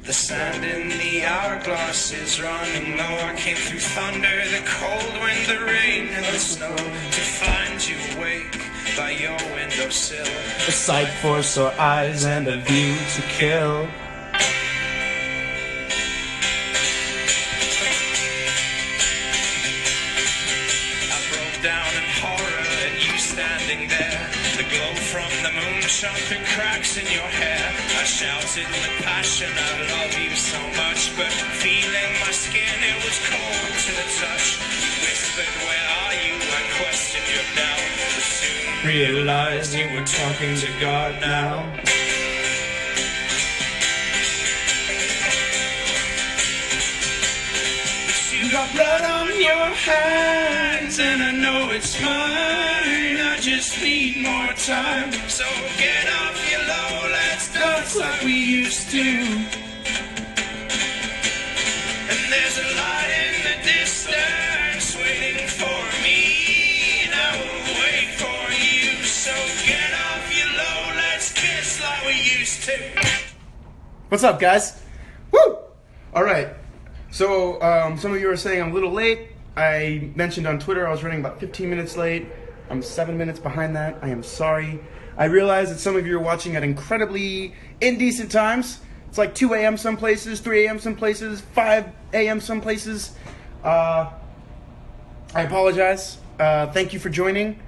The sand in the hourglass is running low. I came through thunder, the cold wind, the rain, and the snow to find you awake by your windowsill. A sight for sore eyes and a view to kill. I broke down in horror at you standing there. The glow from the moon shone through cracks in your hair. I shouted with passion, I love you so much, but feeling my skin, it was cold to the touch. You whispered, where are you? I questioned your doubt, but soon Realized you were talking to God now. You got blood on your hands, and I know it's mine. I just need more time, so get off your low, let's dance like we used to. And there's a light in the distance waiting for me, and I will wait for you. So get off your low, let's kiss like we used to. What's up, guys? Woo! All right. So, some of you are saying I'm a little late. I mentioned on Twitter I was running about 15 minutes late. I'm 7 minutes behind that. I am sorry. I realize that some of you are watching at incredibly indecent times. It's like 2 a.m. some places, 3 a.m. some places, 5 a.m. some places. I apologize. Thank you for joining.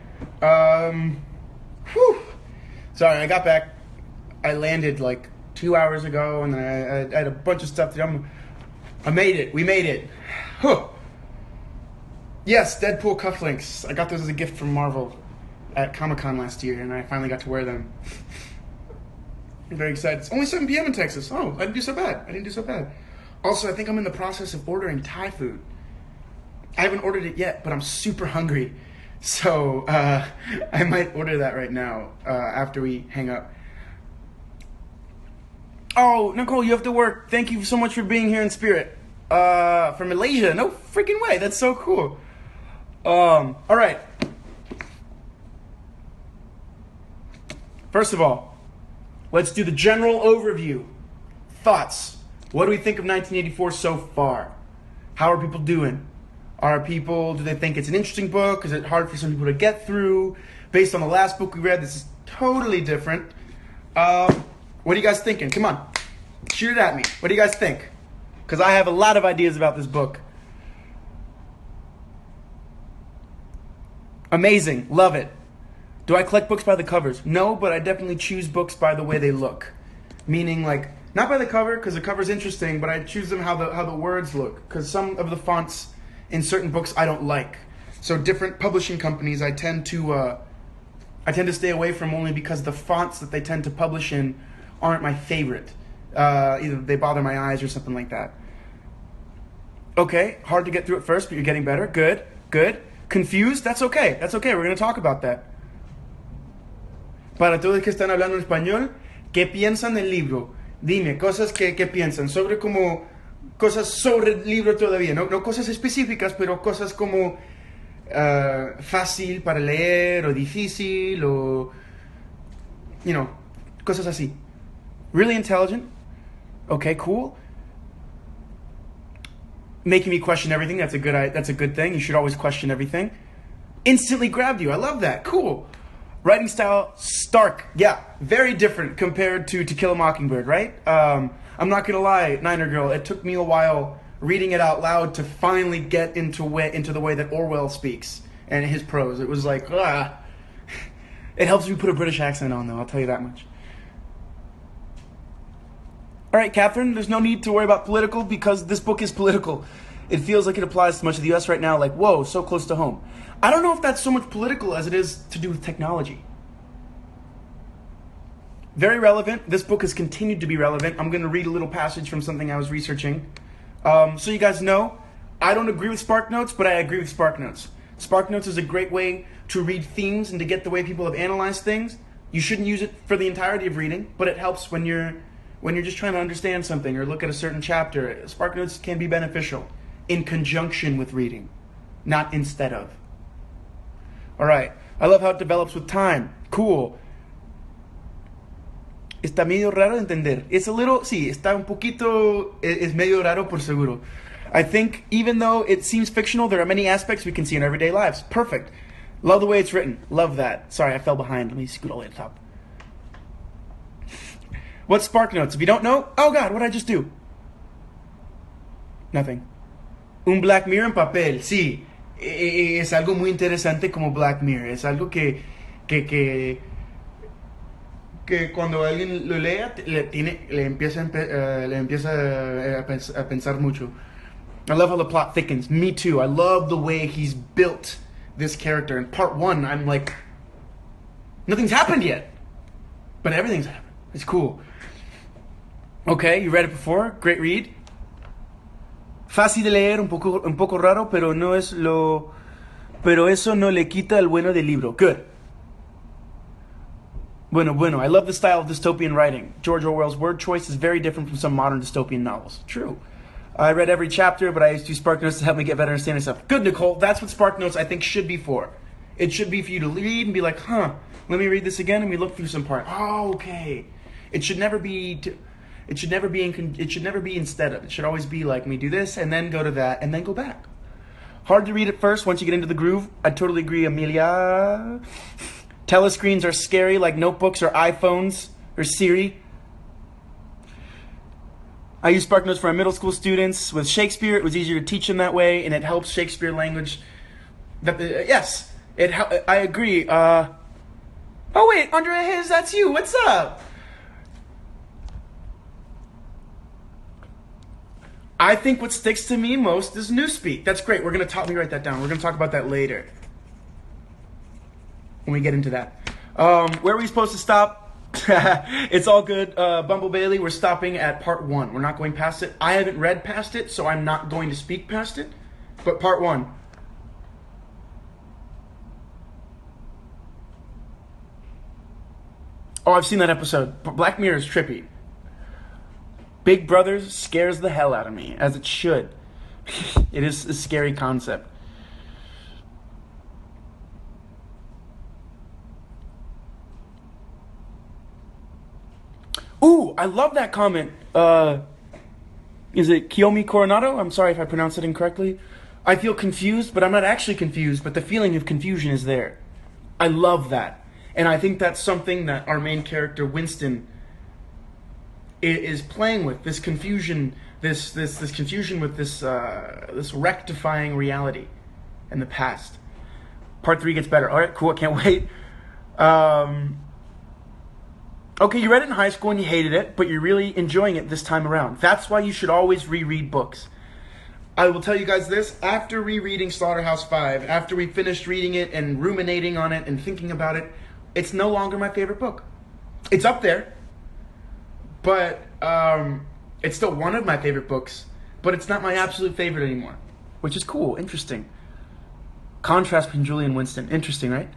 Whew. Sorry, I got back. I landed like 2 hours ago, and I had a bunch of stuff to do. I made it. We made it. Huh. Yes, Deadpool cufflinks. I got those as a gift from Marvel at Comic-Con last year, and I finally got to wear them. I'm very excited. It's only 7 p.m. in Texas. Oh, I didn't do so bad. Also, I think I'm in the process of ordering Thai food. I haven't ordered it yet, but I'm super hungry. So, I might order that right now after we hang up. Oh, Nicole, you have to work. Thank you so much for being here in spirit. From Malaysia. No freaking way. That's so cool. All right. First of all, let's do the general overview. Thoughts. What do we think of 1984 so far? How are people doing? Do they think it's an interesting book? Is it hard for some people to get through? Based on the last book we read, this is totally different. What are you guys thinking? Come on. Shoot it at me. What do you guys think? Because I have a lot of ideas about this book. Amazing. Love it. Do I collect books by the covers? No, but I definitely choose books by the way they look. Meaning, like, not by the cover, because the cover's interesting, but I choose them how the words look. Because some of the fonts in certain books I don't like. So different publishing companies I tend to stay away from only because the fonts that they tend to publish in aren't my favorite. Either they bother my eyes or something like that. Okay, hard to get through at first, but you're getting better. Good, good. Confused? That's okay. That's okay. We're going to talk about that. Para todos que están hablando en español, ¿qué piensan del libro? Dime, cosas que piensan sobre como cosas sobre el libro todavía, no cosas específicas, pero cosas como fácil para leer o difícil o cosas así. Really intelligent. Okay, cool. Making me question everything. That's a good thing. You should always question everything. Instantly grabbed you. I love that. Cool. Writing style, stark. Yeah, very different compared to To Kill a Mockingbird, right? I'm not gonna lie, Niner Girl. It took me a while reading it out loud to finally get into the way that Orwell speaks and his prose. It was like, It helps me put a British accent on, though. I'll tell you that much. All right, Catherine, there's no need to worry about political because this book is political. It feels like it applies to much of the U.S. right now, like, whoa, so close to home. I don't know if that's so much political as it is to do with technology. Very relevant. This book has continued to be relevant. I'm going to read a little passage from something I was researching. So you guys know, I don't agree with SparkNotes, but I agree with SparkNotes. SparkNotes is a great way to read themes and to get the way people have analyzed things. You shouldn't use it for the entirety of reading, but it helps when you're just trying to understand something or look at a certain chapter. SparkNotes can be beneficial in conjunction with reading, not instead of. All right. I love how it develops with time. Cool. Está medio raro de entender. It's a little, sí, está un poquito, es medio raro por seguro. I think even though it seems fictional, there are many aspects we can see in our everyday lives. Perfect. Love the way it's written. Love that. Sorry, I fell behind. Let me scoot all the way to the top. What's Spark Notes? If you don't know, oh God, what did I just do? Nothing. Un Black Mirror en papel, sí. Es algo muy interesante como Black Mirror. Es algo que cuando alguien lo lea le empieza a pensar mucho. I love how the plot thickens. Me too. I love the way he's built this character. In part 1, I'm like, nothing's happened yet, but everything's happened. It's cool. Okay, you read it before? Great read. Fácil de leer, un poco raro, pero eso no le quita el bueno del libro. Good. Bueno, I love the style of dystopian writing. George Orwell's word choice is very different from some modern dystopian novels. True. I read every chapter, but I used to use Spark Notes to help me get better understanding stuff. Good, Nicole. That's what Spark Notes, I think, should be for. It should be for you to read and be like, huh, let me read this again, and we look through some part. Oh, okay. It should never be instead of. It should always be like, let me do this, and then go to that, and then go back. Hard to read at first once you get into the groove. I totally agree, Amelia. Telescreens are scary, like notebooks or iPhones or Siri. I use Spark Notes for my middle school students. With Shakespeare, it was easier to teach them that way, and it helps Shakespeare language. Yes, I agree. Oh wait, Andrea Hayes, that's you. What's up? I think what sticks to me most is Newspeak. That's great. We're gonna talk. Let me write that down. We're gonna talk about that later when we get into that. Where are we supposed to stop? It's all good. Bumble Bailey, we're stopping at part 1. We're not going past it. I haven't read past it, so I'm not going to speak past it. But part 1. Oh, I've seen that episode. Black Mirror is trippy. Big Brother scares the hell out of me, as it should. It is a scary concept. Ooh, I love that comment. Is it Kiyomi Coronado? I'm sorry if I pronounced it incorrectly. I feel confused, but I'm not actually confused, but the feeling of confusion is there. I love that. And I think that's something that our main character, Winston, is playing with. This confusion, this confusion with this rectifying reality in the past. Part 3 gets better. All right, cool, I can't wait. Okay, you read it in high school and you hated it, but you're really enjoying it this time around. That's why you should always reread books. I will tell you guys this, after rereading Slaughterhouse-Five, after we finished reading it and ruminating on it and thinking about it, it's no longer my favorite book. It's up there, but it's still one of my favorite books, but it's not my absolute favorite anymore, which is cool, interesting. Contrast between Julie and Winston, interesting, right?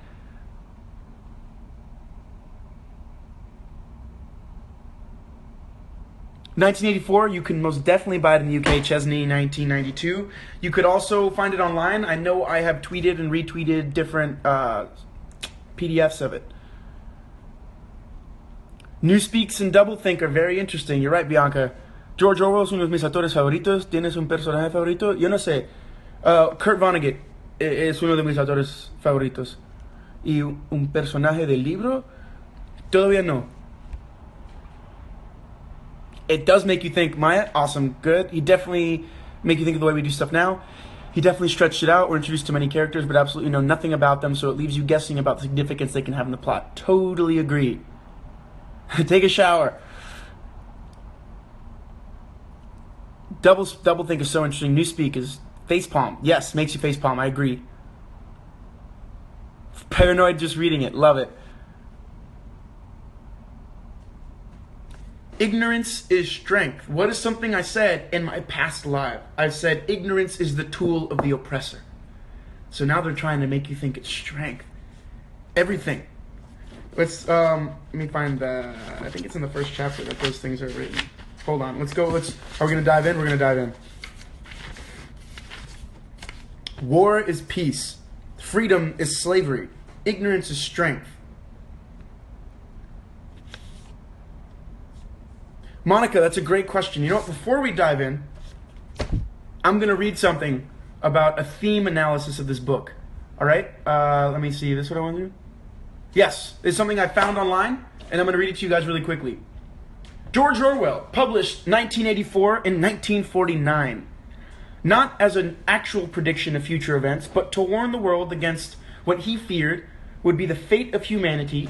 $1984, you can most definitely buy it in the UK, Chesney, 1992. You could also find it online. I know I have tweeted and retweeted different PDFs of it. Newspeaks and Doublethink are very interesting. You're right, Bianca. George Orwell es uno de mis autores favoritos. ¿Tienes un personaje favorito? Yo no sé. Kurt Vonnegut es uno de mis autores favoritos. ¿Y un personaje del libro? Todavía no. It does make you think, Maya, awesome, good. He definitely make you think of the way we do stuff now. He definitely stretched it out. We're introduced to many characters, but absolutely know nothing about them, so it leaves you guessing about the significance they can have in the plot. Totally agree. Take a shower. Doublethink is so interesting. Newspeak is facepalm. Yes, makes you facepalm. I agree. Paranoid just reading it. Love it. Ignorance is strength. What is something I said in my past life? I've said ignorance is the tool of the oppressor. So now they're trying to make you think it's strength. Everything. Let's let me find the. I think it's in the first chapter that those things are written. Hold on. Let's go. Are we gonna dive in? We're gonna dive in. War is peace. Freedom is slavery. Ignorance is strength. Monica, that's a great question. You know what? Before we dive in, I'm going to read something about a theme analysis of this book. All right? Let me see. This is what I want to do? Yes. It's something I found online, and I'm going to read it to you guys really quickly. George Orwell published 1984 in 1949. Not as an actual prediction of future events, but to warn the world against what he feared would be the fate of humanity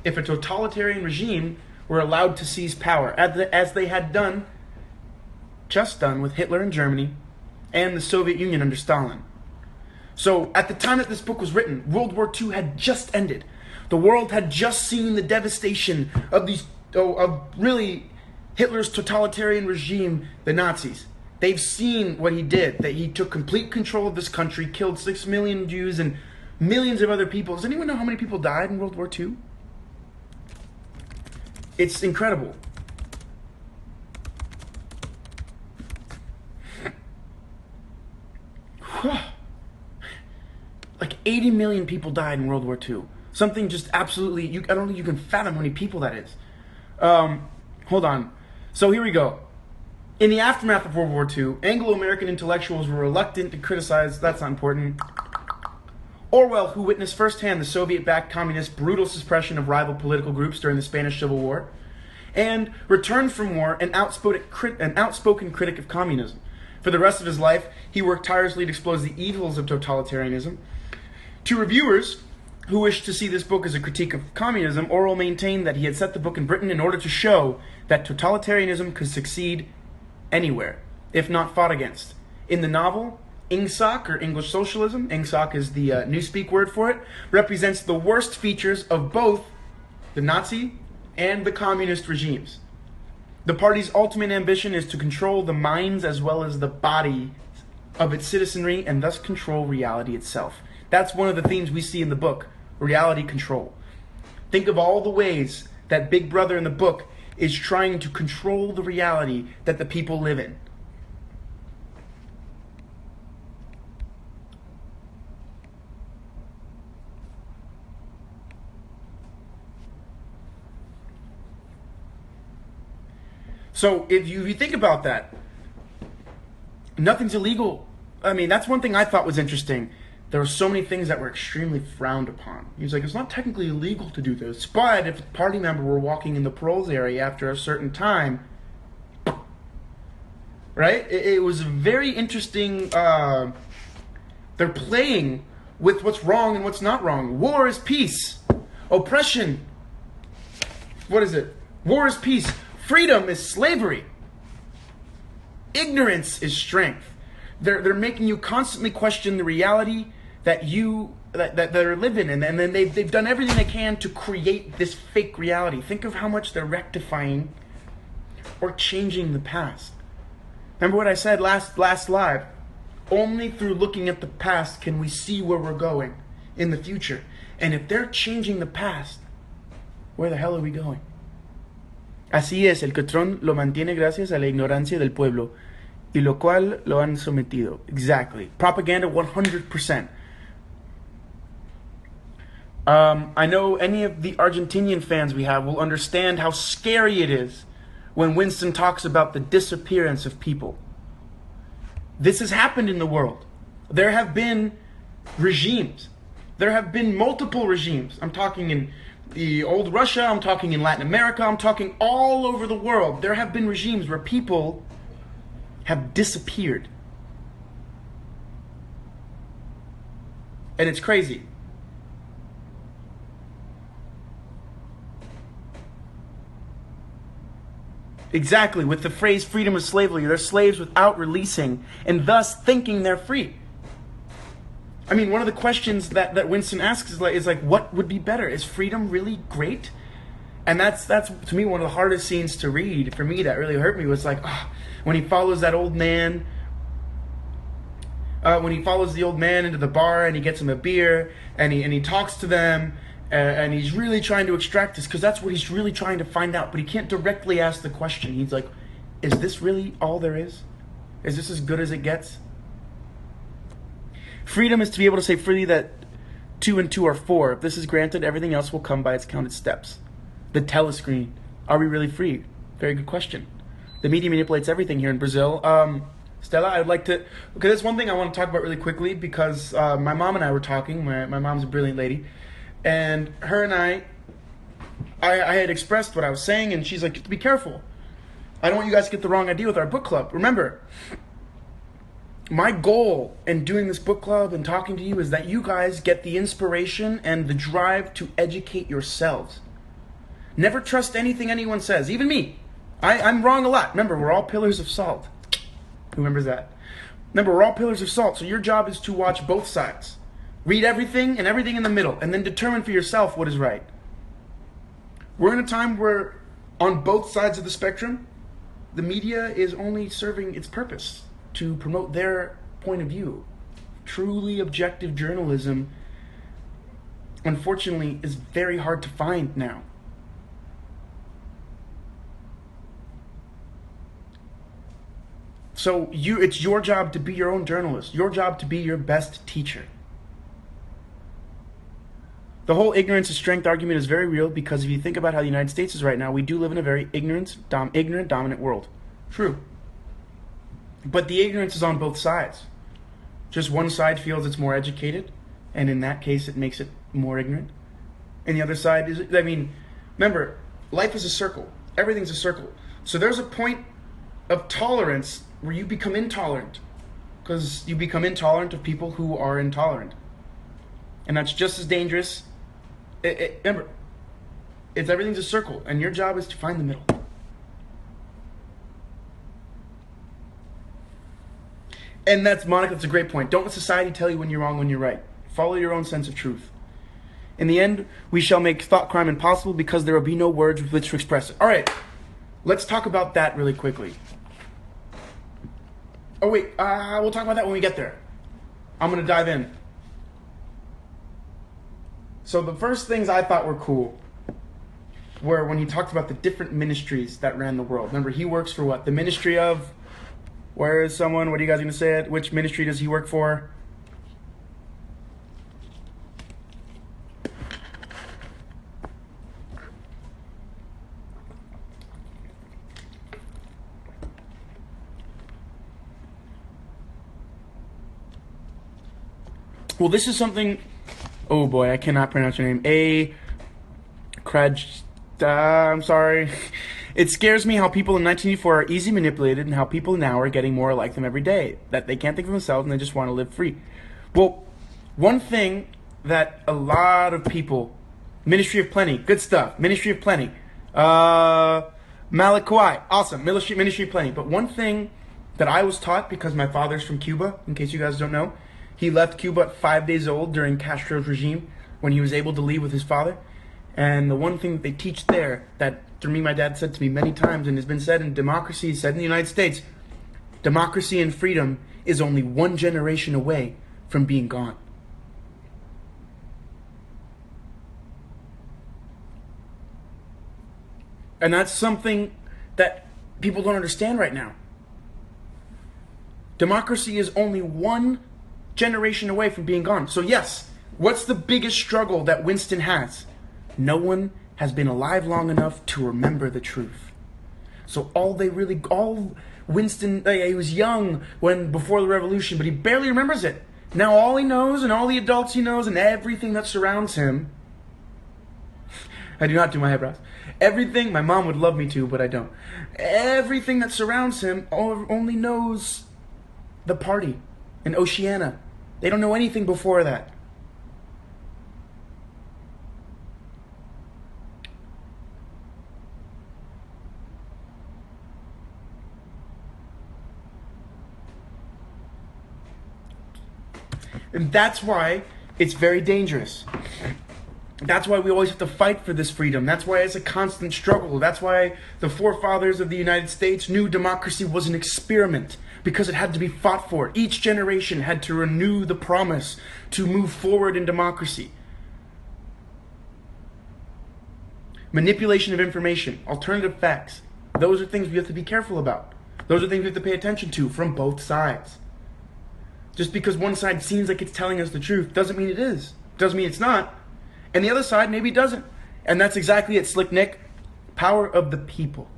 if a totalitarian regime were allowed to seize power, as they had just done with Hitler in Germany and the Soviet Union under Stalin. So at the time that this book was written, World War II had just ended. The world had just seen the devastation of really Hitler's totalitarian regime, the Nazis. They've seen what he did, that he took complete control of this country, killed 6 million Jews and millions of other people. Does anyone know how many people died in World War II? It's incredible. Like 80 million people died in World War II. Something just absolutely, I don't think you can fathom how many people that is. Hold on. So here we go. In the aftermath of World War II, Anglo-American intellectuals were reluctant to criticize, that's not important, Orwell, who witnessed firsthand the Soviet-backed communist brutal suppression of rival political groups during the Spanish Civil War, and returned from war an outspoken critic of communism. For the rest of his life, he worked tirelessly to expose the evils of totalitarianism. To reviewers who wished to see this book as a critique of communism, Orwell maintained that he had set the book in Britain in order to show that totalitarianism could succeed anywhere, if not fought against. In the novel, Ingsoc, or English Socialism, Ingsoc is the newspeak word for it, represents the worst features of both the Nazi and the communist regimes. The party's ultimate ambition is to control the minds as well as the body of its citizenry and thus control reality itself. That's one of the themes we see in the book, reality control. Think of all the ways that Big Brother in the book is trying to control the reality that the people live in. So if you think about that, nothing's illegal. I mean, that's one thing I thought was interesting. There were so many things that were extremely frowned upon. He was like, it's not technically illegal to do this, but if a party member were walking in the paroles area after a certain time, right? It was very interesting. They're playing with what's wrong and what's not wrong. War is peace. Oppression. What is it? War is peace. Freedom is slavery. Ignorance is strength. They're making you constantly question the reality that they're living in, and then they've done everything they can to create this fake reality. Think of how much they're rectifying or changing the past. Remember what I said last live? Only through looking at the past can we see where we're going in the future. And if they're changing the past, where the hell are we going? Así es, el patrón lo mantiene gracias a la ignorancia del pueblo, y lo cual lo han sometido. Exactly. Propaganda 100%. I know any of the Argentinian fans we have will understand how scary it is when Winston talks about the disappearance of people. This has happened in the world. There have been regimes. There have been multiple regimes. I'm talking in the old Russia, I'm talking in Latin America, I'm talking all over the world. There have been regimes where people have disappeared. And it's crazy. Exactly, with the phrase freedom of slavery, they're slaves without releasing and thus thinking they're free. I mean, one of the questions that Winston asks is like, what would be better? Is freedom really great? And that's to me one of the hardest scenes to read. For me, that really hurt me was like, when he follows that old man, when he follows the old man into the bar and he gets him a beer and he talks to them and he's really trying to extract this because that's what he's really trying to find out, but he can't directly ask the question. He's like, is this really all there is? Is this as good as it gets? Freedom is to be able to say freely that 2 and 2 are 4. If this is granted, everything else will come by its counted steps. The telescreen. Are we really free? Very good question. The media manipulates everything here in Brazil. Stella, I would like to... Okay, there's one thing I want to talk about really quickly because my mom and I were talking. My mom's a brilliant lady. And her and I had expressed what I was saying, and she's like, you have to be careful. I don't want you guys to get the wrong idea with our book club. Remember, my goal in doing this book club and talking to you is that you guys get the inspiration and the drive to educate yourselves. Never trust anything anyone says, even me. I'm wrong a lot. Remember, we're all pillars of salt. Who remembers that? Remember, we're all pillars of salt, so your job is to watch both sides. Read everything and everything in the middle, and then determine for yourself what is right. We're in a time where, on both sides of the spectrum, the media is only serving its purpose to promote their point of view. Truly objective journalism, unfortunately, is very hard to find now. So it's your job to be your own journalist, your job to be your best teacher. The whole ignorance is strength argument is very real because if you think about how the United States is right now, we do live in a very ignorant, dominant world. True. But the ignorance is on both sides. Just one side feels it's more educated, and in that case it makes it more ignorant. And the other side is, remember, life is a circle. Everything's a circle. So there's a point of tolerance where you become intolerant, because you become intolerant of people who are intolerant. And that's just as dangerous. Remember, everything's a circle, and your job is to find the middle. And Monica, that's a great point. Don't let society tell you when you're wrong, when you're right. Follow your own sense of truth. In the end, we shall make thought crime impossible because there will be no words with which to express it. All right, let's talk about that really quickly. Oh wait, we'll talk about that when we get there. I'm going to dive in. So the first things I thought were cool were when he talked about the different ministries that ran the world. Remember, he works for what? The ministry of... Where is someone? What are you guys going to say it? Which ministry does he work for? Well, this is something... Oh boy, I cannot pronounce your name. I'm sorry. It scares me how people in 1984 are easily manipulated and how people now are getting more like them every day. That they can't think for themselves and they just want to live free. Well, one thing that a lot of people... Ministry of Plenty, good stuff. Ministry of Plenty. Malachi, awesome. Ministry of Plenty. But one thing that I was taught, because my father's from Cuba, in case you guys don't know, he left Cuba at 5 days old during Castro's regime when he was able to leave with his father. And the one thing that they teach there that, to me, my dad said to me many times and has been said in democracy, said in the United States, democracy and freedom is only one generation away from being gone. And that's something that people don't understand right now. Democracy is only one generation away from being gone. So yes, what's the biggest struggle that Winston has? No one has been alive long enough to remember the truth. So all Winston, he was young before the revolution, but he barely remembers it. Now all he knows and all the adults he knows and everything that surrounds him, I do not do my eyebrows. Everything, my mom would love me to, but I don't. Everything that surrounds him only knows the party and Oceania. They don't know anything before that. And that's why it's very dangerous. That's why we always have to fight for this freedom. That's why it's a constant struggle. That's why the forefathers of the United States knew democracy was an experiment, because it had to be fought for. Each generation had to renew the promise to move forward in democracy. Manipulation of information, alternative facts, those are things we have to be careful about. Those are things we have to pay attention to from both sides. Just because one side seems like it's telling us the truth doesn't mean it is. Doesn't mean it's not. And the other side maybe doesn't. And that's exactly it, Slick Nick. Power of the people.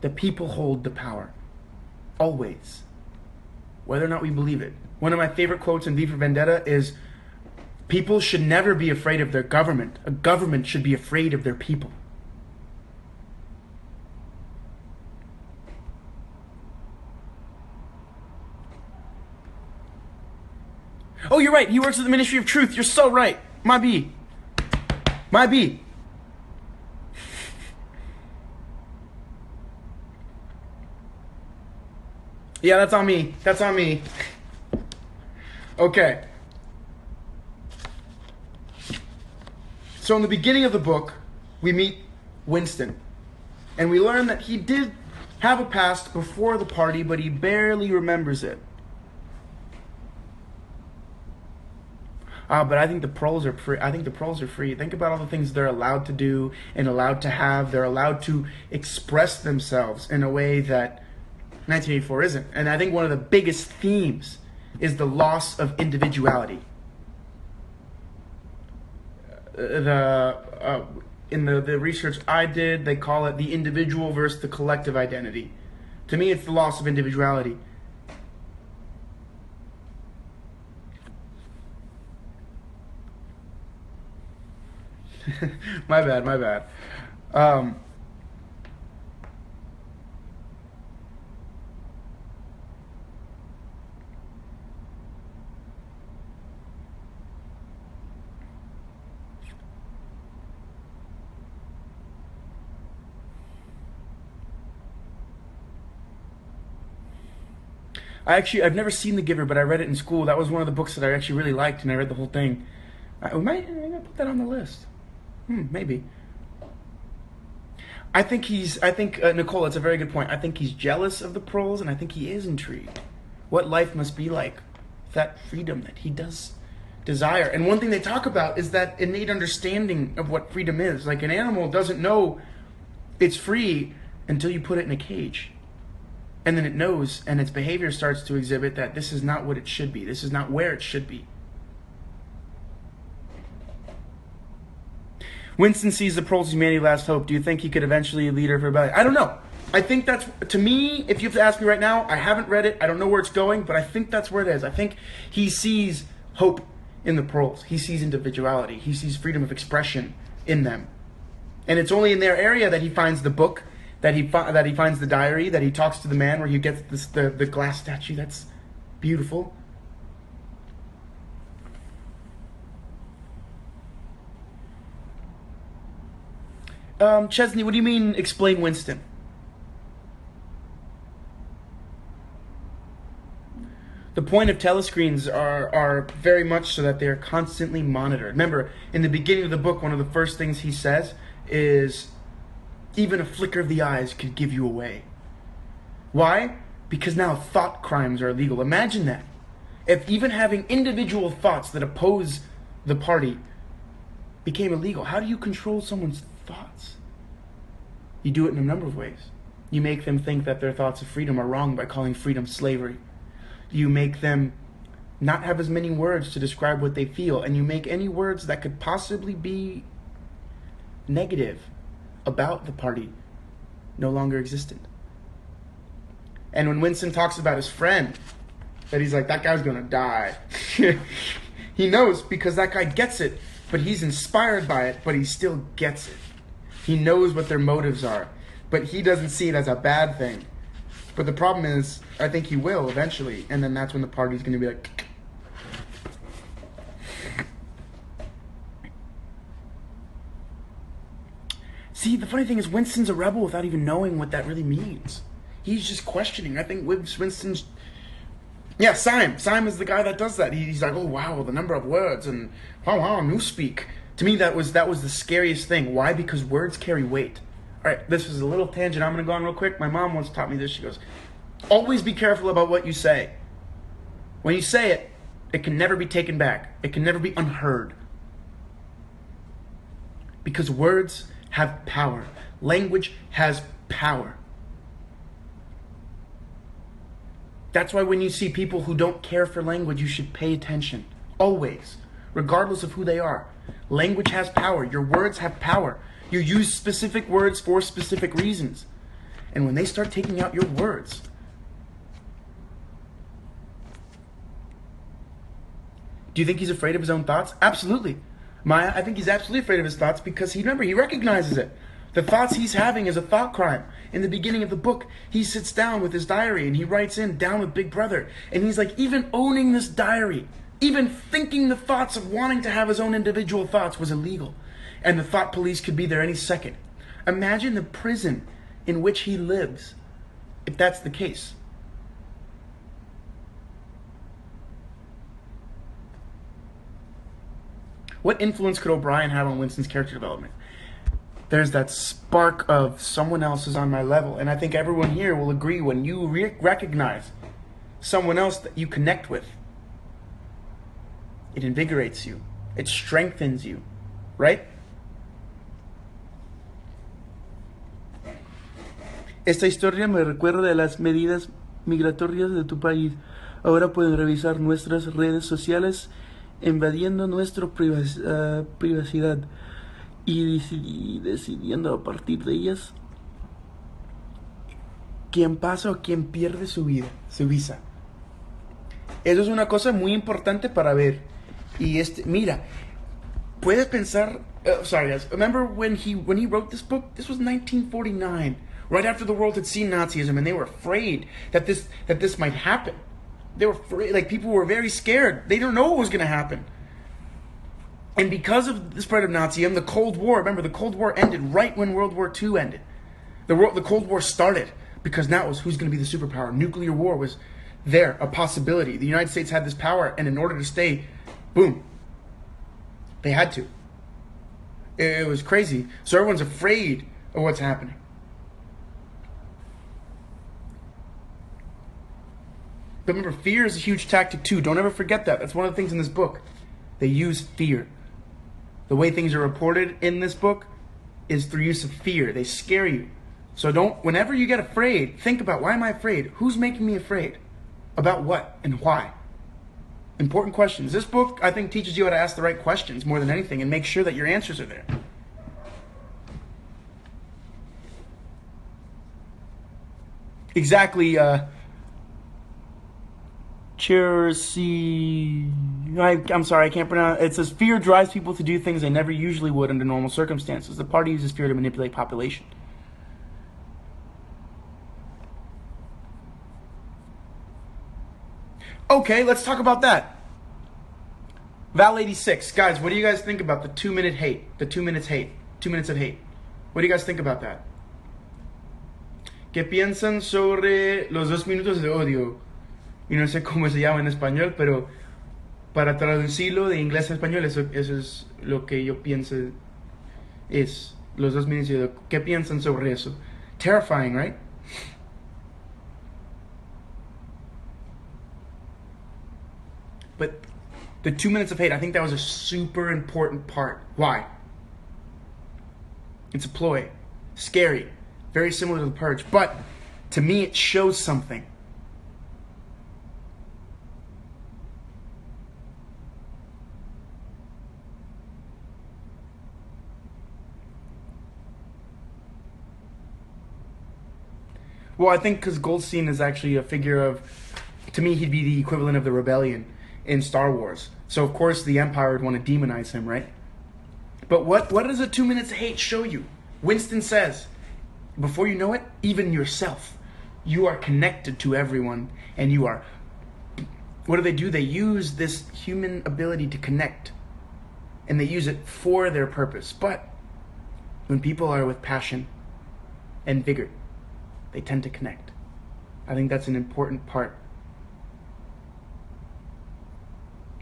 The people hold the power. Always. Whether or not we believe it. One of my favorite quotes in V for Vendetta is, people should never be afraid of their government. A government should be afraid of their people. Oh, you're right. He works at the Ministry of Truth. You're so right. My B. My B. Yeah, that's on me. That's on me. Okay. So in the beginning of the book, we meet Winston. And we learn that he did have a past before the party, but he barely remembers it. But I think the proles are free. I think the proles are free. Think about all the things they're allowed to do and allowed to have. They're allowed to express themselves in a way that 1984 isn't. And I think one of the biggest themes is the loss of individuality. In the research I did, they call it the individual versus the collective identity. To me, it's the loss of individuality. My bad. I've never seen The Giver, but I read it in school. That was one of the books that I actually really liked, and I read the whole thing. I might put that on the list. Maybe. I think Nicole, that's a very good point. I think he's jealous of the proles, and I think he is intrigued. What life must be like, that freedom that he does desire. And one thing they talk about is that innate understanding of what freedom is. Like, an animal doesn't know it's free until you put it in a cage. And then it knows, and its behavior starts to exhibit that this is not what it should be. This is not where it should be. Winston sees the proles as humanity's last hope. Do you think he could eventually lead her for rebellion? I don't know. I think that's, to me, if you have to ask me right now, I haven't read it. I don't know where it's going, but I think that's where it is. I think he sees hope in the proles. He sees individuality. He sees freedom of expression in them. And it's only in their area that he finds the book, that he finds the diary, that he talks to the man where he gets the glass statue. That's beautiful. Chesney, what do you mean, explain Winston? The point of telescreens are very much so that they are constantly monitored. Remember, in the beginning of the book, one of the first things he says is, even a flicker of the eyes could give you away. Why? Because now thought crimes are illegal. Imagine that. If even having individual thoughts that oppose the party became illegal, how do you control someone's thoughts? You do it in a number of ways. You make them think that their thoughts of freedom are wrong by calling freedom slavery. You make them not have as many words to describe what they feel, and you make any words that could possibly be negative about the party no longer existent. And when Winston talks about his friend, that he's like, that guy's gonna die. He knows because that guy gets it, but he's inspired by it, but he still gets it. He knows what their motives are, but he doesn't see it as a bad thing. But the problem is, I think he will eventually, and then that's when the party's gonna be like... See, the funny thing is, Winston's a rebel without even knowing what that really means. He's just questioning. I think Winston's... Yeah, Syme is the guy that does that. He's like, oh wow, the number of words, and wow, newspeak. To me, that was the scariest thing. Why? Because words carry weight. All right, this is a little tangent I'm going to go on real quick. My mom once taught me this. She goes, always be careful about what you say. When you say it, it can never be taken back. It can never be unheard. Because words have power. Language has power. That's why when you see people who don't care for language, you should pay attention. Always. Regardless of who they are. Language has power. Your words have power. You use specific words for specific reasons. And when they start taking out your words, do you think he's afraid of his own thoughts? Absolutely. Maya, I think he's absolutely afraid of his thoughts because he recognizes it. The thoughts he's having is a thought crime. In the beginning of the book, he sits down with his diary and he writes in, down with Big Brother. And he's like, even owning this diary, even thinking the thoughts of wanting to have his own individual thoughts was illegal. And the thought police could be there any second. Imagine the prison in which he lives, if that's the case. What influence could O'Brien have on Winston's character development? There's that spark of someone else is on my level. And I think everyone here will agree when you recognize someone else that you connect with, it invigorates you. It strengthens you. Right? Esta historia me recuerda de las medidas migratorias de tu país. Ahora pueden revisar nuestras redes sociales invadiendo nuestra privacidad y decidiendo a partir de ellas quién pasa o quién pierde su visa. Eso es una cosa muy importante para ver. Y mira, puedes pensar, sorry guys, remember when he wrote this book? This was 1949, right after the world had seen Nazism, and they were afraid that this might happen. They were afraid, like people were very scared. They don't know what was going to happen. And because of the spread of Nazism, the Cold War, remember the Cold War ended right when World War II ended. The Cold War started because now it was who's going to be the superpower. Nuclear war was there, a possibility. The United States had this power, and in order to stay, boom, they had to. It was crazy. So everyone's afraid of what's happening. But remember, fear is a huge tactic too. Don't ever forget that. That's one of the things in this book. They use fear. The way things are reported in this book is through use of fear. They scare you. So whenever you get afraid, think about, why am I afraid? Who's making me afraid? About what and why? Important questions. This book, I think, teaches you how to ask the right questions more than anything and make sure that your answers are there. Exactly, I'm sorry, I can't pronounce it. It says, fear drives people to do things they never usually would under normal circumstances. The party uses fear to manipulate population. Okay, let's talk about that. Val 86. Guys, what do you guys think about the 2-minute hate? The 2 minutes hate. 2 minutes of hate. What do you guys think about that? ¿Qué piensan sobre los 2 minutos de odio? Y no sé cómo se llama en español, pero para traducirlo de inglés a español, eso es lo que yo pienso. Es los 2 minutos de odio. ¿Qué piensan sobre eso? Terrifying, right? But the 2 minutes of hate, I think that was a super important part. Why? It's a ploy. Scary. Very similar to The Purge. But to me, it shows something. Well, I think because Goldstein is actually a figure of, to me, he'd be the equivalent of the rebellion in Star Wars. So, of course, the Empire would want to demonize him, right? But what does a 2 minutes of hate show you? Winston says, before you know it, even yourself, you are connected to everyone, and you are, what do? They use this human ability to connect, and they use it for their purpose. But when people are with passion and vigor, they tend to connect. I think that's an important part.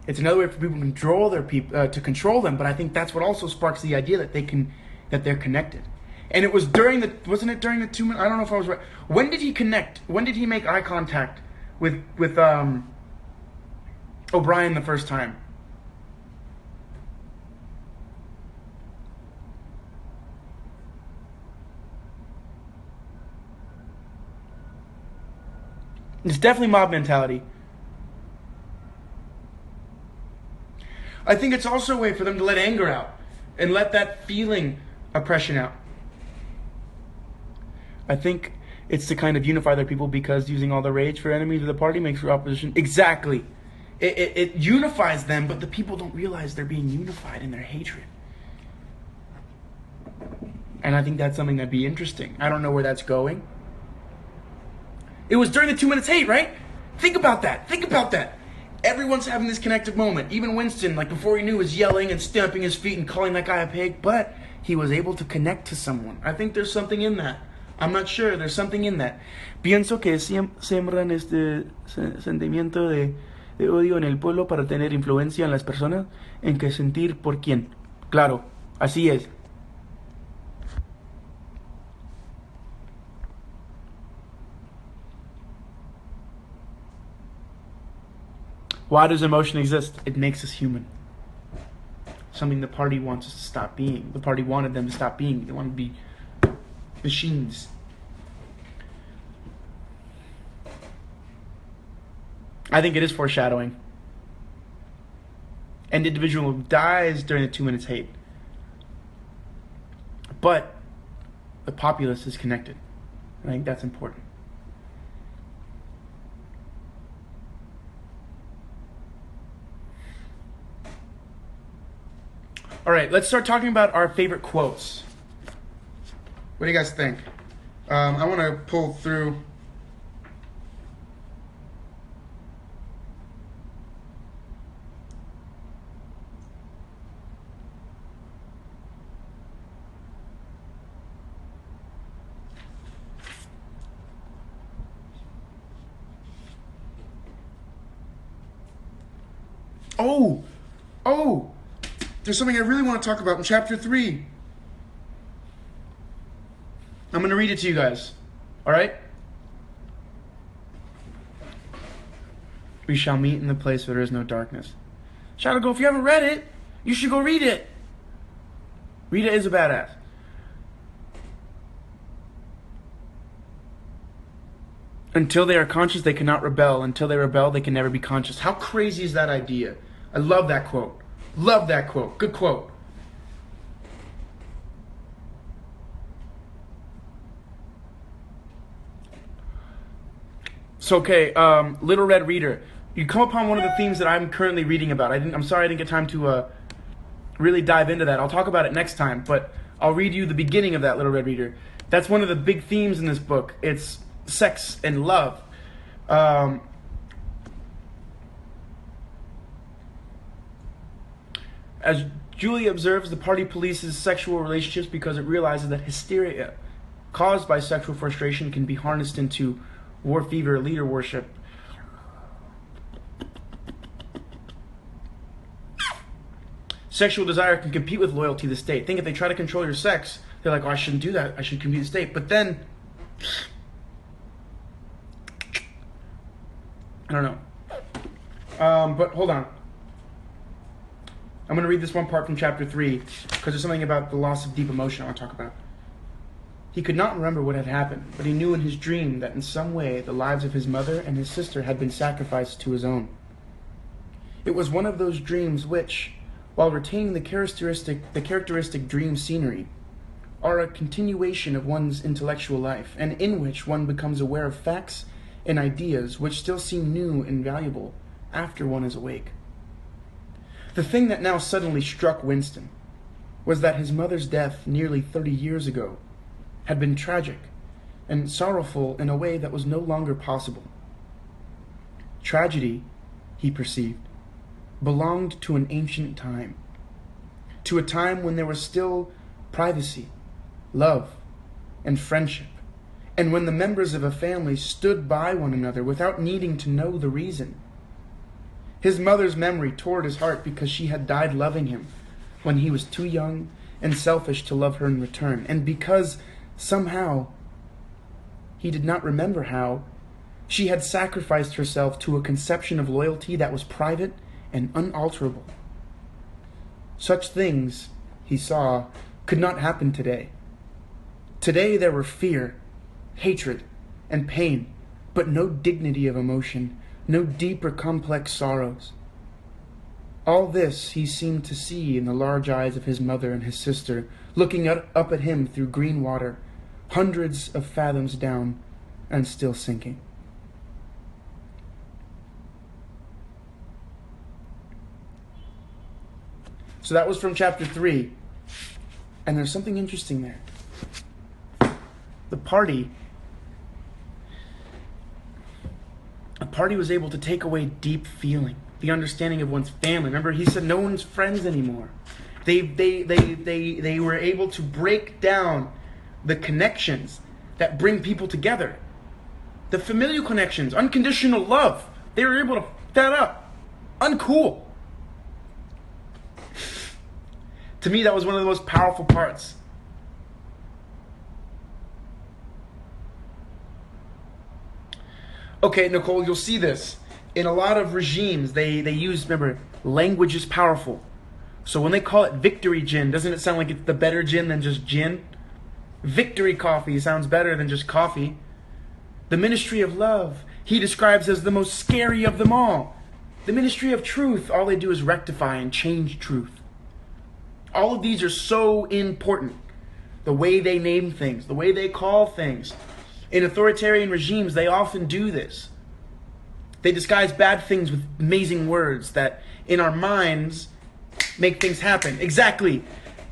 It's another way for people to control control them, but I think that's what also sparks the idea that they're connected. And it was wasn't it during the 2 minutes? I don't know if I was right. When did he connect? When did he make eye contact with O'Brien the first time? It's definitely mob mentality. I think it's also a way for them to let anger out and let that feeling oppression out. I think It's to kind of unify their people because using all the rage for enemies of the party makes for opposition. Exactly. It unifies them, but the people don't realize they're being unified in their hatred. And I think that's something that'd be interesting. I don't know where that's going. It was during the 2 minutes hate, right? Think about that. Think about that. Everyone's having this connective moment. Even Winston, like before he knew, was yelling and stamping his feet and calling that guy a pig, but he was able to connect to someone. I think there's something in that. I'm not sure. There's something in that. Pienso que siembran este sentimiento de odio en el pueblo para tener influencia en las personas, en que sentir por quién. Claro, así es. Why does emotion exist? It makes us human. Something the party wants us to stop being. The party wanted them to stop being. They wanted to be machines. I think it is foreshadowing. An individual dies during the 2 minutes hate. But the populace is connected. I think that's important. All right, let's start talking about our favorite quotes. What do you guys think? I want to pull through. Oh! There's something I really want to talk about in chapter 3. I'm going to read it to you guys. Alright? We shall meet in the place where there is no darkness. Shadow Go, if you haven't read it, you should go read it. Rita is a badass. Until they are conscious, they cannot rebel. Until they rebel, they can never be conscious. How crazy is that idea? I love that quote. Love that quote. Good quote. So, okay, Little Red Reader. You come upon one of the themes that I'm currently reading about. I'm sorry I didn't get time to really dive into that. I'll talk about it next time, but I'll read you the beginning of that, Little Red Reader. That's one of the big themes in this book. It's sex and love. As Julia observes, the party polices sexual relationships because it realizes that hysteria caused by sexual frustration can be harnessed into war fever, leader worship. Sexual desire can compete with loyalty to the state. Think if they try to control your sex, they're like, oh, I shouldn't do that. I should compete with the state. But then, I don't know. But hold on. I'm going to read this one part from chapter 3 because there's something about the loss of deep emotion I want to talk about. He could not remember what had happened, but he knew in his dream that in some way the lives of his mother and his sister had been sacrificed to his own. It was one of those dreams which, while retaining the characteristic dream scenery, are a continuation of one's intellectual life, and in which one becomes aware of facts and ideas which still seem new and valuable after one is awake. The thing that now suddenly struck Winston was that his mother's death nearly 30 years ago had been tragic and sorrowful in a way that was no longer possible. Tragedy, he perceived, belonged to an ancient time, to a time when there was still privacy, love, and friendship, and when the members of a family stood by one another without needing to know the reason. His mother's memory tore at his heart because she had died loving him when he was too young and selfish to love her in return, and because somehow, he did not remember how, she had sacrificed herself to a conception of loyalty that was private and unalterable. Such things, he saw, could not happen today. Today there were fear, hatred, and pain, but no dignity of emotion, no deep or complex sorrows. All this he seemed to see in the large eyes of his mother and his sister, looking up at him through green water, hundreds of fathoms down, and still sinking. So that was from chapter 3. And there's something interesting there. The party was able to take away deep feeling, the understanding of one's family. Remember, he said no one's friends anymore. They were able to break down the connections that bring people together. The familial connections, unconditional love. They were able to f that up. Uncool. To me, that was one of the most powerful parts. Okay, Nicole, you'll see this. In a lot of regimes, they use, remember, language is powerful. So when they call it victory gin, doesn't it sound like it's the better gin than just gin? Victory coffee sounds better than just coffee. The ministry of love, he describes as the most scary of them all. The ministry of truth, all they do is rectify and change truth. All of these are so important. The way they name things, the way they call things. In authoritarian regimes, they often do this. They disguise bad things with amazing words that, in our minds, make things happen. Exactly.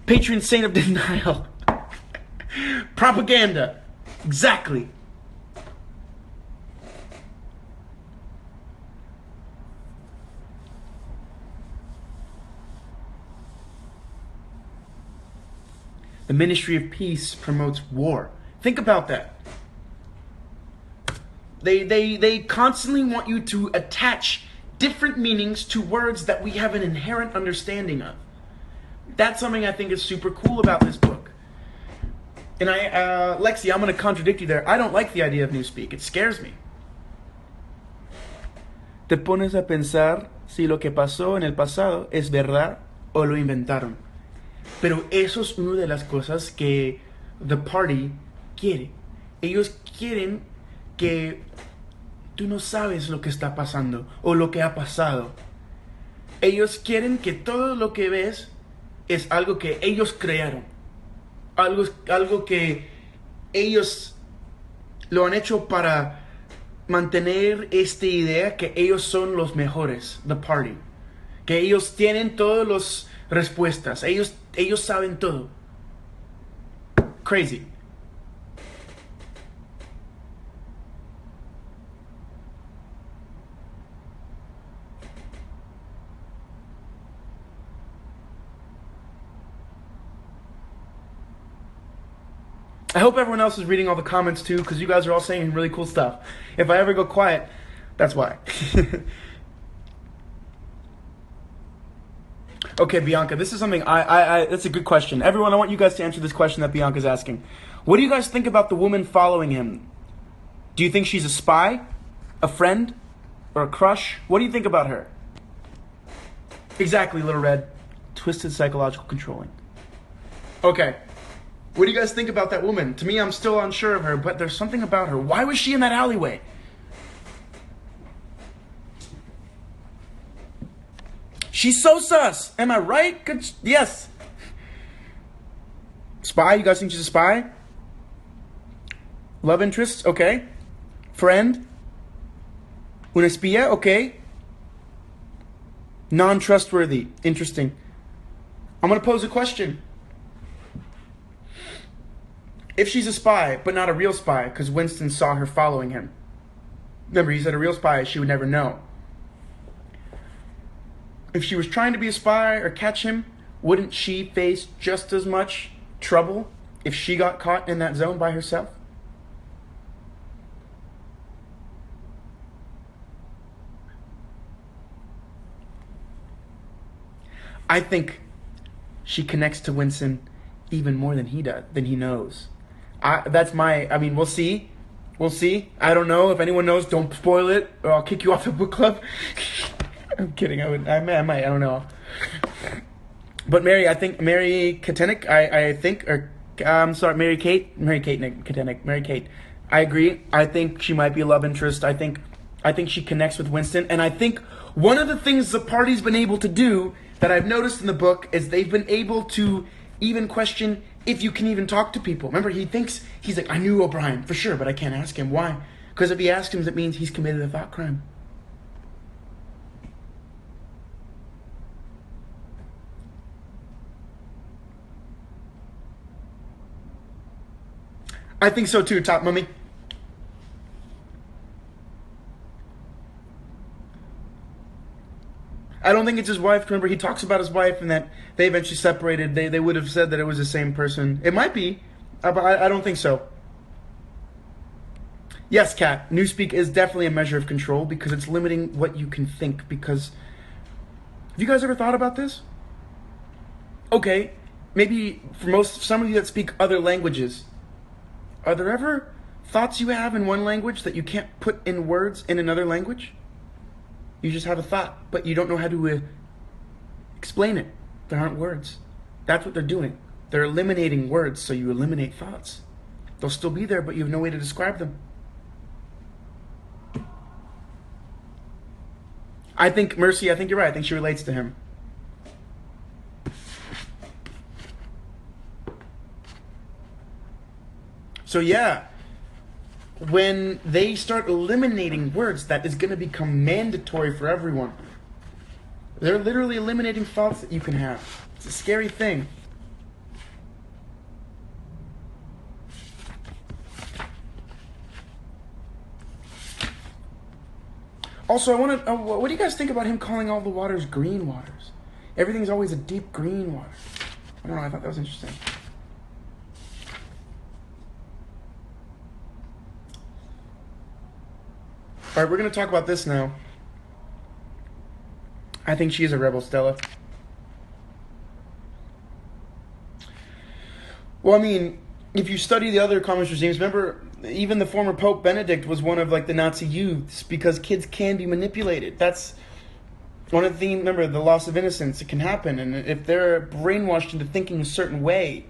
Patron saint of denial. Propaganda. Exactly. The ministry of peace promotes war. Think about that. They constantly want you to attach different meanings to words that we have an inherent understanding of. That's something I think is super cool about this book. And Lexi, I'm going to contradict you there. I don't like the idea of Newspeak. It scares me. Te pones a pensar si lo que pasó en el pasado es verdad o lo inventaron. Pero eso es una de las cosas que The Party quiere. Ellos quieren que tú no sabes lo que está pasando o lo que ha pasado. Ellos quieren que todo lo que ves es algo que ellos crearon. Algo que ellos lo han hecho para mantener esta idea que ellos son los mejores, The Party. Que ellos tienen todas las respuestas. Ellos saben todo. Crazy. I hope everyone else is reading all the comments too, because you guys are all saying really cool stuff. If I ever go quiet, that's why. Okay, Bianca, this is something that's a good question. Everyone, I want you guys to answer this question that Bianca's asking. What do you guys think about the woman following him? Do you think she's a spy, a friend, or a crush? What do you think about her? Exactly, Little Red. Twisted psychological controlling. Okay. What do you guys think about that woman? To me, I'm still unsure of her, but there's something about her. Why was she in that alleyway? She's so sus. Am I right? Good. Yes. Spy? You guys think she's a spy? Love interest? Okay. Friend? Una espía? Okay. Non-trustworthy. Interesting. I'm going to pose a question. If she's a spy, but not a real spy, because Winston saw her following him. Remember, he said a real spy, she would never know. If she was trying to be a spy or catch him, wouldn't she face just as much trouble if she got caught in that zone by herself? I think she connects to Winston even more than he does, than he knows. We'll see. We'll see. I don't know. If anyone knows, don't spoil it, or I'll kick you off the book club. I'm kidding. I might. I don't know. But Mary Katenik, Mary Kate. I agree. I think she might be a love interest. I think she connects with Winston, and I think one of the things the party's been able to do that I've noticed in the book is they've been able to even question if you can even talk to people. Remember, he's like, I knew O'Brien for sure, but I can't ask him. Why? Because if he asks him, that means he's committed a thought crime. I think so too, Top Mummy. I don't think it's his wife. Remember, he talks about his wife and that they eventually separated. They would have said that it was the same person. It might be, but I don't think so. Yes, Kat, Newspeak is definitely a measure of control because it's limiting what you can think. Because, have you guys ever thought about this? Okay, maybe for some of you that speak other languages, are there ever thoughts you have in one language that you can't put in words in another language? You just have a thought, but you don't know how to explain it. There aren't words. That's what they're doing. They're eliminating words, so you eliminate thoughts. They'll still be there, but you have no way to describe them. I think, Mercy, I think you're right. I think she relates to him. So yeah, when they start eliminating words, that is going to become mandatory for everyone. They're literally eliminating thoughts that you can have. It's a scary thing. Also, I want to. What do you guys think about him calling all the waters green waters? Everything's always a deep green water. I don't know. I thought that was interesting. All right, we're going to talk about this now. I think she is a rebel, Stella. Well, I mean, if you study the other communist regimes, remember, even the former Pope Benedict was one of, like, the Nazi youths because kids can be manipulated. That's one of the things, remember, the loss of innocence, it can happen. And if they're brainwashed into thinking a certain way.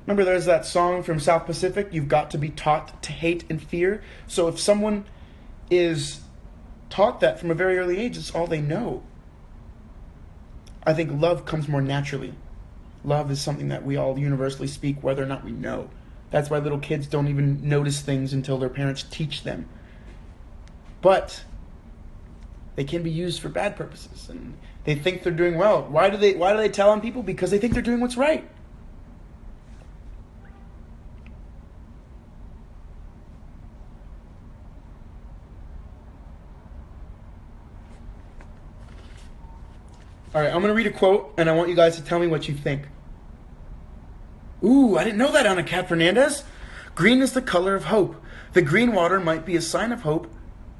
Remember, there's that song from South Pacific, you've got to be taught to hate and fear. So if someone is taught that from a very early age, it's all they know. I think love comes more naturally. Love is something that we all universally speak, whether or not we know. That's why little kids don't even notice things until their parents teach them. But they can be used for bad purposes, and they think they're doing well. Why do they tell on people? Because they think they're doing what's right. All right, I'm going to read a quote, and I want you guys to tell me what you think. Ooh, I didn't know that, Ana Cat Fernandez. Green is the color of hope. The green water might be a sign of hope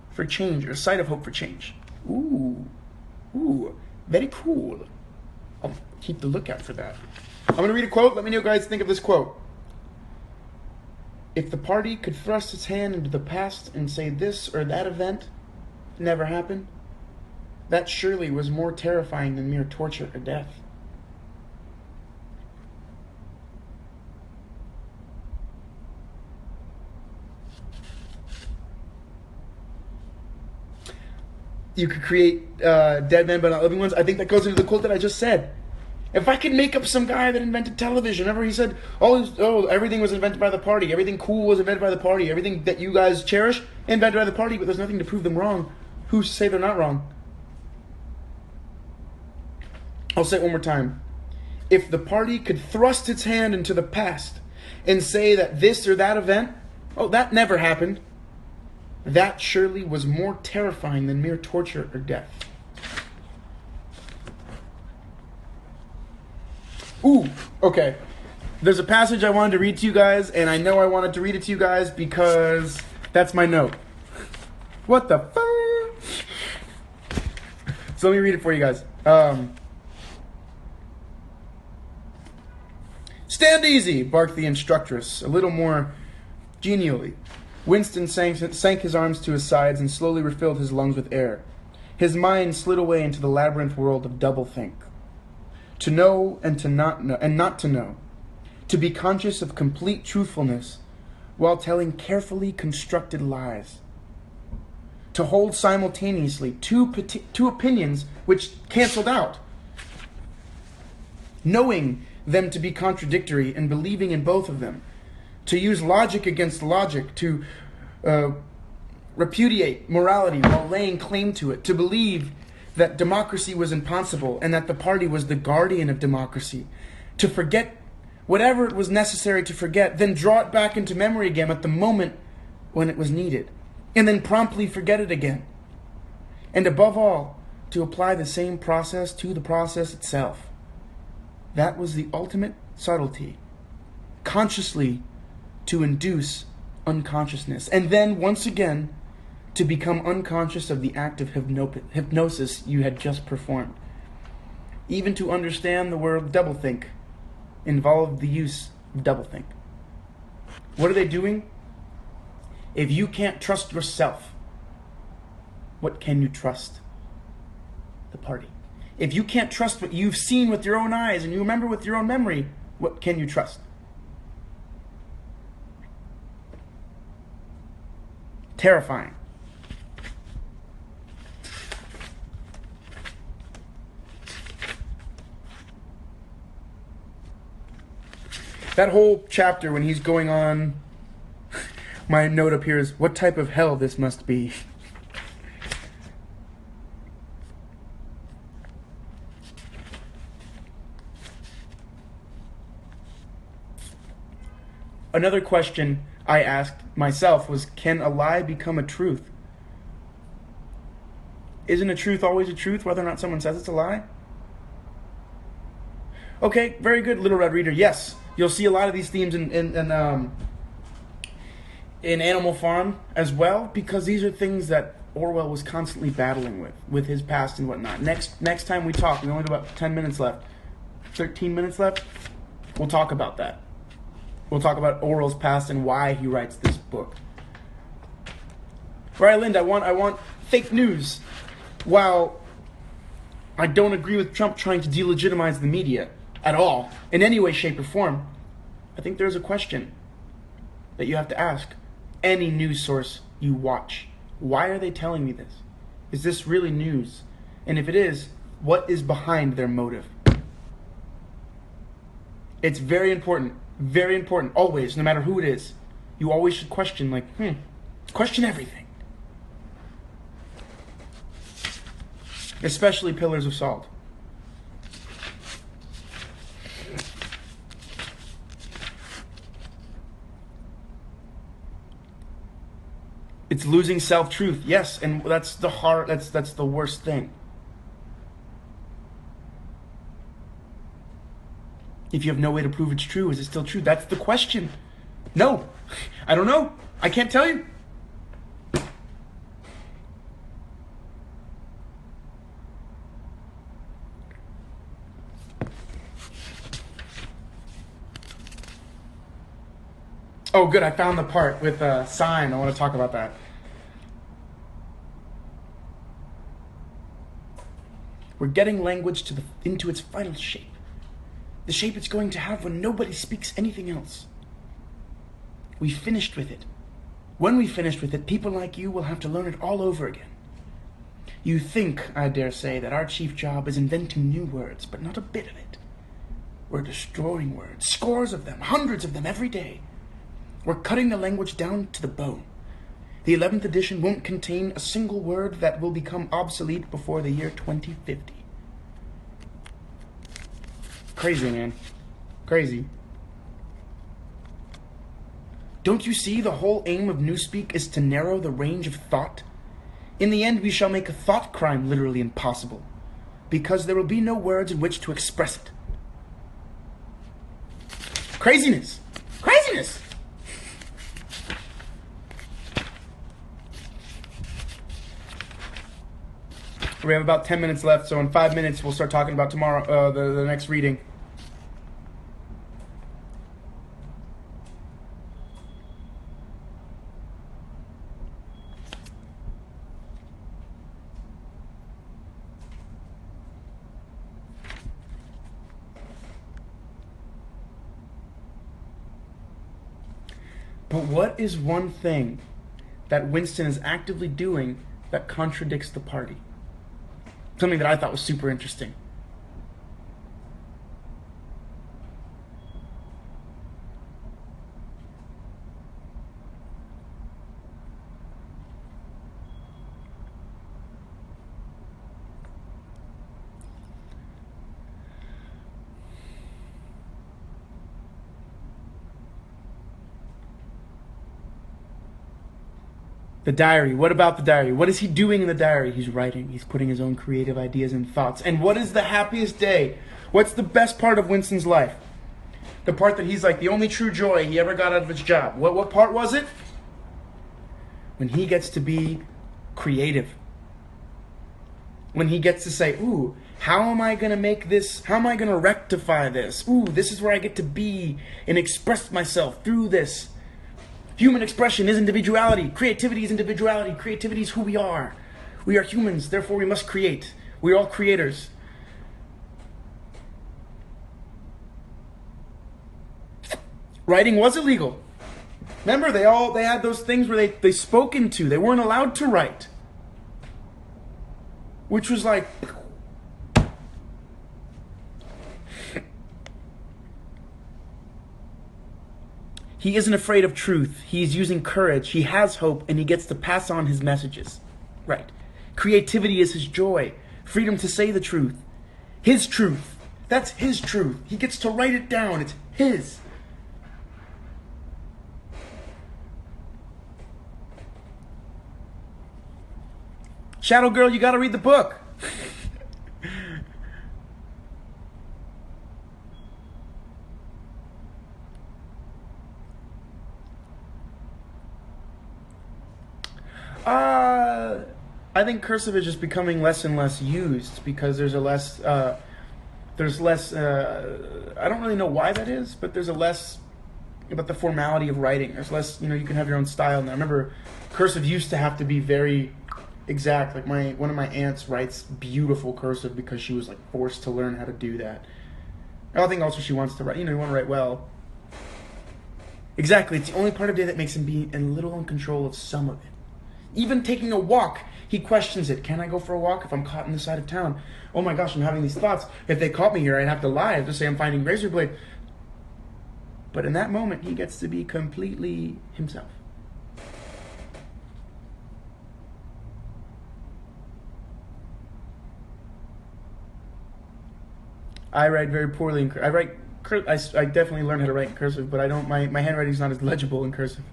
for change, or a sign of hope for change. Ooh, very cool. I'll keep the lookout for that. I'm going to read a quote. Let me know what you guys think of this quote. If the party could thrust its hand into the past and say this or that event never happened, that surely was more terrifying than mere torture or death. You could create dead men but not living ones. I think that goes into the quote that I just said. If I could make up some guy that invented television, remember he said, everything was invented by the party. Everything cool was invented by the party. Everything that you guys cherish, invented by the party, but there's nothing to prove them wrong. Who's to say they're not wrong? I'll say it one more time. If the party could thrust its hand into the past and say that this or that event, that never happened, that surely was more terrifying than mere torture or death. Ooh, okay. There's a passage I wanted to read to you guys, and I know I wanted to read it to you guys because that's my note. What the fuck? So let me read it for you guys. Stand easy, barked the instructress, a little more genially. Winston sank his arms to his sides and slowly refilled his lungs with air. His mind slid away into the labyrinth world of doublethink. To know and to not know, and not to know. To be conscious of complete truthfulness while telling carefully constructed lies. To hold simultaneously two opinions which canceled out. Knowing them to be contradictory and believing in both of them, to use logic against logic, to repudiate morality while laying claim to it, to believe that democracy was impossible and that the party was the guardian of democracy, to forget whatever it was necessary to forget, then draw it back into memory again at the moment when it was needed, and then promptly forget it again. And above all, to apply the same process to the process itself. That was the ultimate subtlety, consciously to induce unconsciousness, and then once again to become unconscious of the act of hypnosis you had just performed. Even to understand the word doublethink involved the use of doublethink. What are they doing? If you can't trust yourself, what can you trust? The party. If you can't trust what you've seen with your own eyes and you remember with your own memory, what can you trust? Terrifying. That whole chapter when he's going on, my note up here is, what type of hell this must be. Another question I asked myself was, can a lie become a truth? Isn't a truth always a truth, whether or not someone says it's a lie? Okay, very good, Little Red Reader. Yes, you'll see a lot of these themes in Animal Farm as well, because these are things that Orwell was constantly battling with his past and whatnot. Next time we talk, we only have about 10 minutes left, 13 minutes left, we'll talk about that. We'll talk about Orwell's past and why he writes this book. Right, Linda, I want fake news. While I don't agree with Trump trying to delegitimize the media at all, in any way, shape, or form, I think there's a question that you have to ask any news source you watch. Why are they telling me this? Is this really news? And if it is, what is behind their motive? It's very important. Very important, always, no matter who it is. You always should question, question everything. Especially pillars of salt. It's losing self-truth, yes, and that's the worst thing. If you have no way to prove it's true, is it still true? That's the question. No. I don't know. I can't tell you. Oh, good. I found the part with sign. I want to talk about that. We're getting language into its final shape. The shape it's going to have when nobody speaks anything else. We finished with it. When we finished with it, people like you will have to learn it all over again. You think, I dare say, that our chief job is inventing new words, but not a bit of it. We're destroying words, scores of them, hundreds of them every day. We're cutting the language down to the bone. The 11th edition won't contain a single word that will become obsolete before the year 2050. Crazy, man. Crazy. Don't you see the whole aim of Newspeak is to narrow the range of thought? In the end, we shall make a thought crime literally impossible, because there will be no words in which to express it. Craziness! Craziness! We have about 10 minutes left, so in 5 minutes we'll start talking about tomorrow, the next reading. But what is one thing that Winston is actively doing that contradicts the party? Something that I thought was super interesting. The diary. What about the diary? What is he doing in the diary? He's writing. He's putting his own creative ideas and thoughts. And what is the happiest day? What's the best part of Winston's life? The part that he's like the only true joy he ever got out of his job. What part was it? When he gets to be creative. When he gets to say, ooh, how am I going to make this? How am I going to rectify this? Ooh, this is where I get to be and express myself through this. Human expression is individuality. Creativity is individuality. Creativity is who we are. We are humans, therefore we must create. We're all creators. Writing was illegal. Remember, they had those things where they spoke into. They weren't allowed to write. Which was like... He isn't afraid of truth. He's using courage. He has hope, and he gets to pass on his messages. Right. Creativity is his joy. Freedom to say the truth. His truth. That's his truth. He gets to write it down. It's his. Shadow Girl, you gotta read the book. I think cursive is just becoming less and less used because there's less, I don't really know why that is, but there's a less about the formality of writing. There's less, you can have your own style now. I remember cursive used to have to be very exact. Like one of my aunts writes beautiful cursive because she was like forced to learn how to do that. I think also she wants to write, you want to write well. Exactly, it's the only part of the day that makes him be a little in control of some of it. Even taking a walk, he questions it. Can I go for a walk if I'm caught in the side of town? Oh my gosh, I'm having these thoughts. If they caught me here, I'd have to lie. I'd just say I'm finding razor blade. But in that moment, he gets to be completely himself. I write very poorly in cursive. I definitely learned how to write in cursive, but I don't. My handwriting's not as legible in cursive.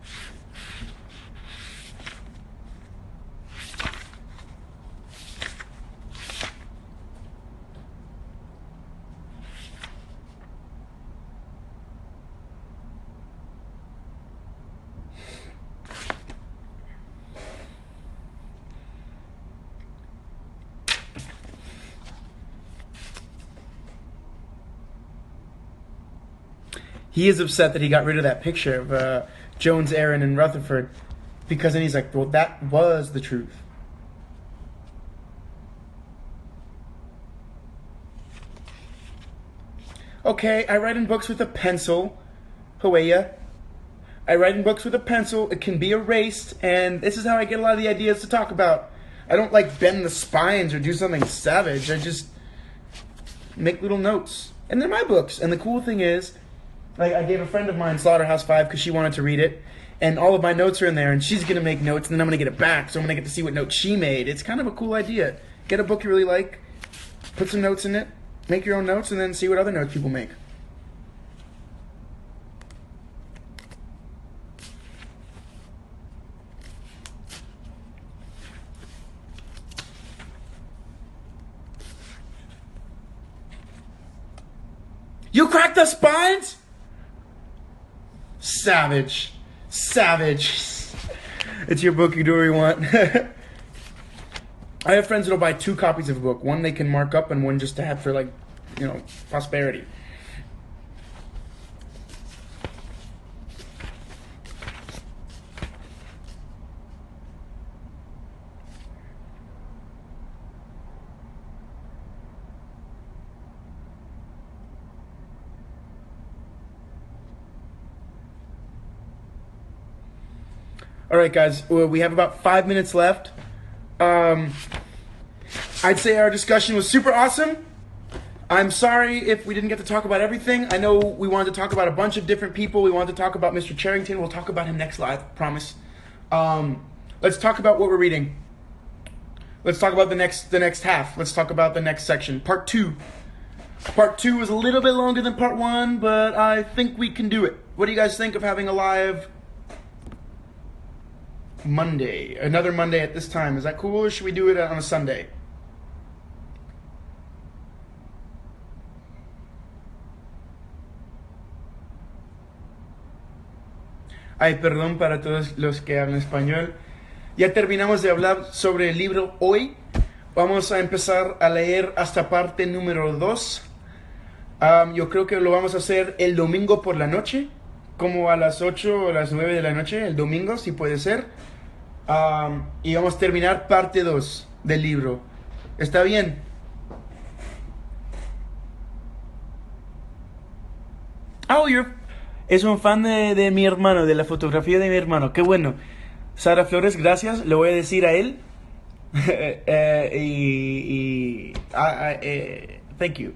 He is upset that he got rid of that picture of Jones, Aaron, and Rutherford because then he's like, well, that was the truth. Okay, I write in books with a pencil. Hooray. I write in books with a pencil. It can be erased, and this is how I get a lot of the ideas to talk about. I don't like bend the spines or do something savage. I just make little notes. And they're my books. And the cool thing is, like, I gave a friend of mine Slaughterhouse 5 because she wanted to read it, and all of my notes are in there, and she's going to make notes, and then I'm going to get it back, so I'm going to get to see what notes she made. It's kind of a cool idea. Get a book you really like, put some notes in it, make your own notes, and then see what other notes people make. You cracked the spines? Savage. Savage. It's your book, you do what you want. I have friends that'll buy 2 copies of a book. One they can mark up and one just to have for, like, prosperity. All right, guys, we have about 5 minutes left. I'd say our discussion was super awesome. I'm sorry if we didn't get to talk about everything. I know we wanted to talk about a bunch of different people. We wanted to talk about Mr. Charrington. We'll talk about him next live, promise. Let's talk about what we're reading. Let's talk about the next half. Let's talk about the next section, part 2. Part 2 was a little bit longer than part 1, but I think we can do it. What do you guys think of having a live Monday. Another Monday at this time. Is that cool, or should we do it on a Sunday? Ay, perdón para todos los que hablan español. Ya terminamos de hablar sobre el libro hoy. Vamos a empezar a leer hasta parte número 2. Yo creo que lo vamos a hacer el domingo por la noche, como a las 8 o las 9 de la noche, el domingo, si puede ser. Y vamos a terminar parte 2 del libro. ¿Está bien? Oh, es un fan de mi hermano, de la fotografía de mi hermano. Qué bueno. Sara Flores, gracias. Le voy a decir a él. Thank you.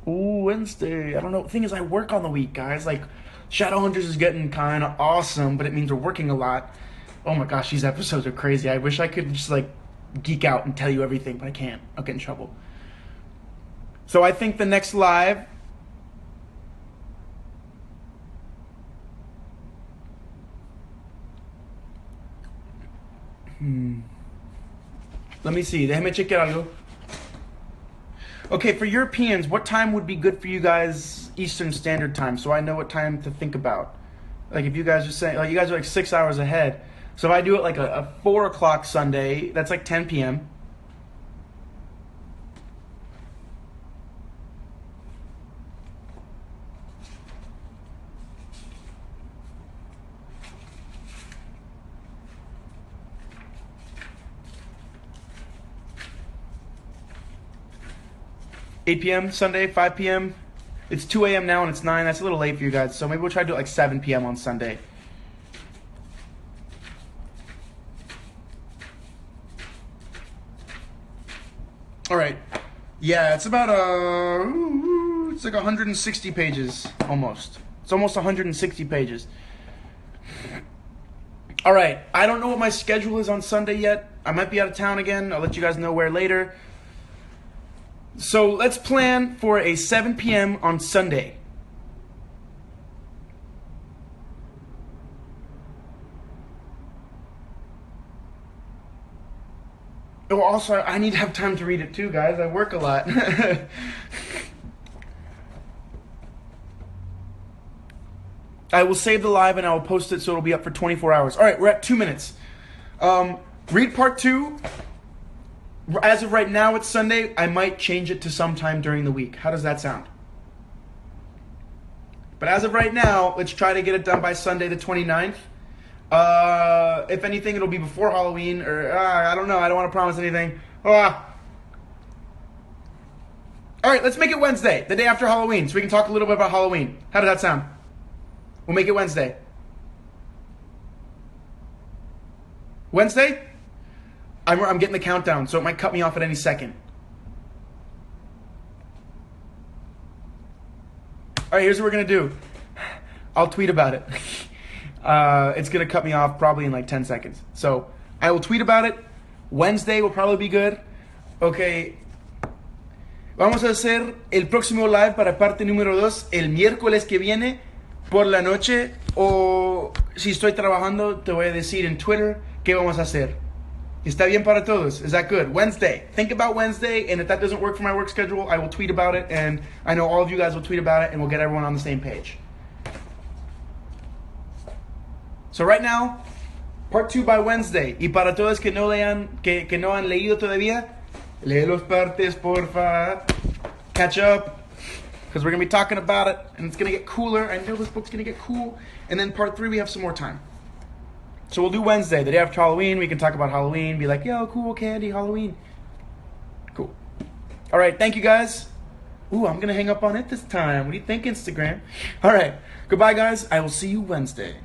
Ooh, Wednesday. I don't know. The thing is, I work on the week, guys. Like, Shadowhunters is getting kind of awesome, but it means we're working a lot. Oh my gosh, these episodes are crazy. I wish I could just, like, geek out and tell you everything, but I can't. I'll get in trouble. So I think the next live... Let me see. Déjame chequear algo. Okay, for Europeans, what time would be good for you guys Eastern Standard Time, so I know what time to think about? Like, if you guys are saying, like, you guys are like 6 hours ahead. So if I do it like a 4 o'clock Sunday, that's like 10 p.m. $8 p.m. Sunday, 5 p.m. It's 2 a.m. now and it's 9. That's a little late for you guys. So maybe we'll try to do it like 7 p.m. on Sunday. All right. Yeah, it's about it's like 160 pages almost. It's almost 160 pages. All right. I don't know what my schedule is on Sunday yet. I might be out of town again. I'll let you guys know where later. So let's plan for a 7 p.m. on Sunday. Oh, also, I need to have time to read it too, guys. I work a lot. I will save the live and I will post it so it'll be up for 24 hours. All right, we're at 2 minutes. Read part 2. As of right now, it's Sunday. I might change it to sometime during the week. How does that sound? But as of right now, let's try to get it done by Sunday the 29th. If anything, it'll be before Halloween, or I don't know. I don't want to promise anything. All right, let's make it Wednesday, the day after Halloween, so we can talk a little bit about Halloween. How does that sound? We'll make it Wednesday. Wednesday? I'm getting the countdown, so it might cut me off at any second. All right, here's what we're going to do. I'll tweet about it. It's going to cut me off probably in like 10 seconds. So I will tweet about it. Wednesday will probably be good. Okay. Vamos a hacer el próximo live para parte número 2 el miércoles que viene por la noche. O si estoy trabajando, te voy a decir en Twitter qué vamos a hacer. ¿Está bien para todos? Is that good? Wednesday. Think about Wednesday, and if that doesn't work for my work schedule, I will tweet about it, and I know all of you guys will tweet about it, and we'll get everyone on the same page. So right now, part 2 by Wednesday. Y para todos que no lean, que no han leído todavía, lee los partes, porfa. Catch up, because we're going to be talking about it, and it's going to get cooler. I know this book's going to get cool. And then part 3, we have some more time. So we'll do Wednesday, the day after Halloween. We can talk about Halloween. Be like, yo, cool, candy, Halloween. Cool. All right, thank you, guys. Ooh, I'm going to hang up on it this time. What do you think, Instagram? All right. Goodbye, guys. I will see you Wednesday.